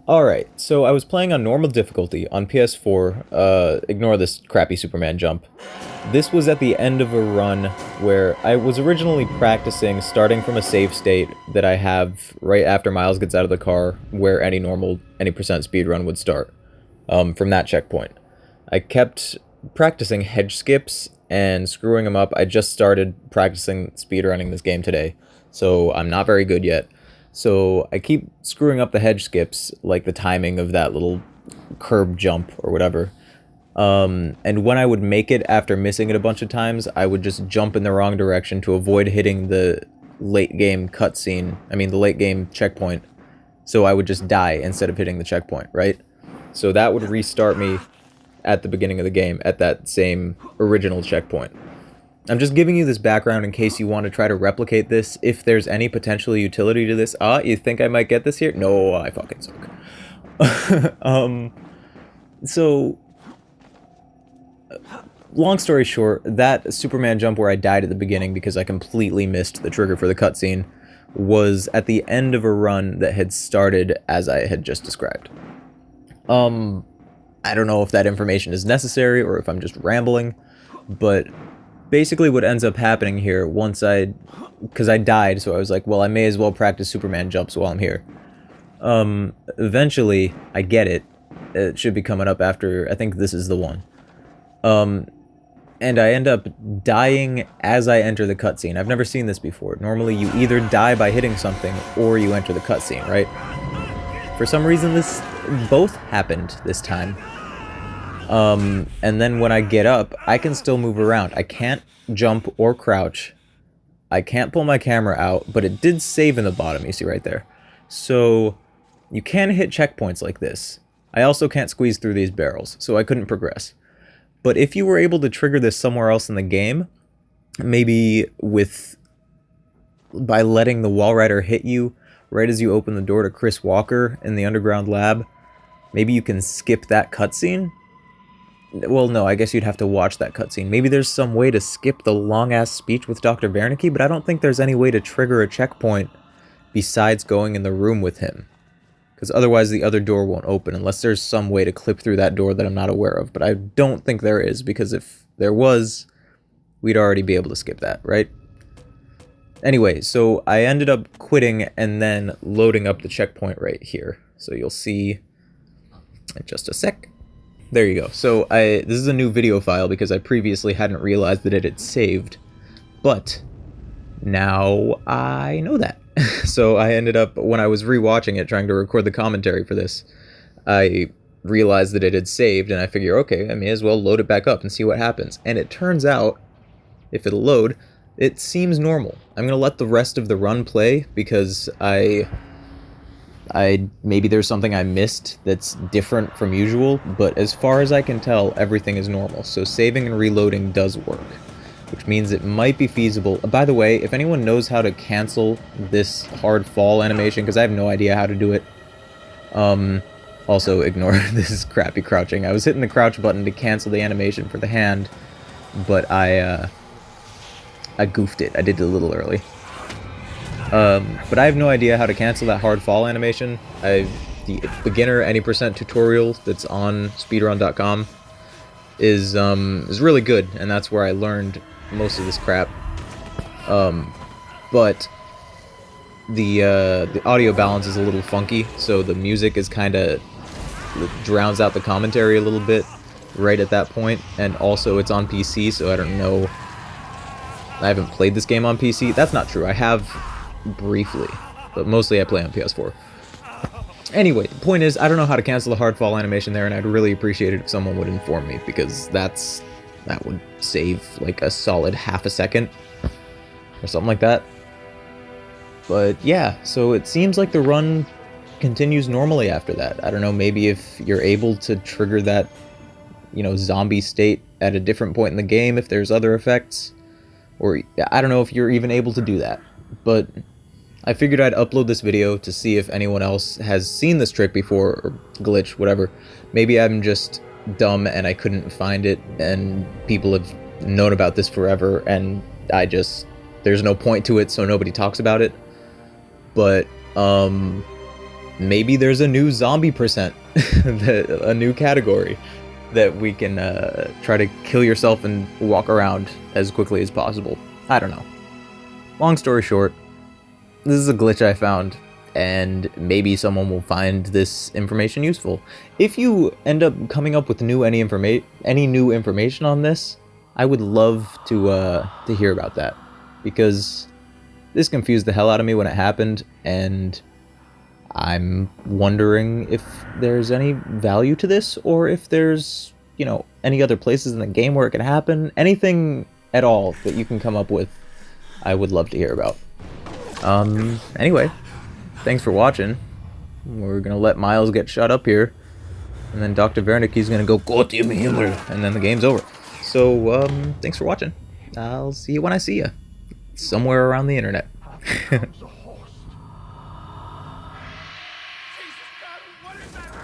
Alright, so I was playing on normal difficulty on PS4, ignore this crappy Superman jump. This was at the end of a run where I was originally practicing starting from a save state that I have right after Miles gets out of the car, where any percent speed run would start, from that checkpoint. I kept practicing hedge skips and screwing them up. I just started practicing speedrunning this game today, so I'm not very good yet. So I keep screwing up the hedge skips, like the timing of that little curb jump or whatever. And when I would make it after missing it a bunch of times, I would just jump in the wrong direction to avoid hitting the late game cutscene. I mean, the late game checkpoint. So I would just die instead of hitting the checkpoint, right? So that would restart me at the beginning of the game at that same original checkpoint. I'm just giving you this background in case you want to try to replicate this, if there's any potential utility to this. You think I might get this here? No, I fucking suck. So, long story short, that Superman jump where I died at the beginning because I completely missed the trigger for the cutscene was at the end of a run that had started as I had just described. I don't know if that information is necessary or if I'm just rambling, but basically what ends up happening here because I died, so I was like, well, I may as well practice Superman jumps while I'm here. Eventually, I get it. It should be coming up after, I think this is the one. And I end up dying as I enter the cutscene. I've never seen this before. Normally, you either die by hitting something, or you enter the cutscene, right? For some reason, both happened this time. And then when I get up, I can still move around. I can't jump or crouch. I can't pull my camera out, but it did save in the bottom, you see right there. So, you can hit checkpoints like this. I also can't squeeze through these barrels, so I couldn't progress. But if you were able to trigger this somewhere else in the game, maybe by letting the Walrider hit you right as you open the door to Chris Walker in the underground lab, maybe you can skip that cutscene? Well, no, I guess you'd have to watch that cutscene. Maybe there's some way to skip the long-ass speech with Dr. Wernicke, but I don't think there's any way to trigger a checkpoint besides going in the room with him. Because otherwise the other door won't open, unless there's some way to clip through that door that I'm not aware of. But I don't think there is, because if there was, we'd already be able to skip that, right? Anyway, so I ended up quitting and then loading up the checkpoint right here. So you'll see in just a sec. There you go. So this is a new video file because I previously hadn't realized that it had saved, but now I know that. So I ended up, when I was rewatching it, trying to record the commentary for this, I realized that it had saved, and I figure, okay, I may as well load it back up and see what happens. And it turns out, if it'll load, it seems normal. I'm going to let the rest of the run play because maybe there's something I missed that's different from usual, but as far as I can tell, everything is normal. So saving and reloading does work, which means it might be feasible. By the way, if anyone knows how to cancel this hard fall animation, because I have no idea how to do it, also ignore this crappy crouching. I was hitting the crouch button to cancel the animation for the hand, but I goofed it. I did it a little early. But I have no idea how to cancel that hard fall animation. The beginner any percent tutorial that's on speedrun.com is really good, and that's where I learned most of this crap. But the audio balance is a little funky, so the music is kinda drowns out the commentary a little bit right at that point, and also it's on PC, so I don't know. I haven't played this game on PC. That's not true. I have briefly, but mostly I play on PS4. Anyway, the point is, I don't know how to cancel the hard fall animation there, and I'd really appreciate it if someone would inform me, because that would save like a solid half a second or something like that. But yeah, so it seems like the run continues normally after that. I don't know, maybe if you're able to trigger that, zombie state at a different point in the game, if there's other effects, or I don't know if you're even able to do that. But I figured I'd upload this video to see if anyone else has seen this trick before, or glitch, whatever. Maybe I'm just dumb and I couldn't find it, and people have known about this forever, and there's no point to it, so nobody talks about it. But, maybe there's a new zombie percent, a new category that we can try to kill yourself and walk around as quickly as possible. I don't know. Long story short, this is a glitch I found, and maybe someone will find this information useful. If you end up coming up with any new information on this, I would love to hear about that, because this confused the hell out of me when it happened, and I'm wondering if there's any value to this, or if there's, you know, any other places in the game where it could happen. Anything at all that you can come up with, I would love to hear about. Anyway, thanks for watching. We're gonna let Miles get shut up here, and then Dr. Wernicke's gonna go, "Gott im Himmel," and then the game's over. So, thanks for watching. I'll see you when I see you. Somewhere around the internet. Jesus God, what is that?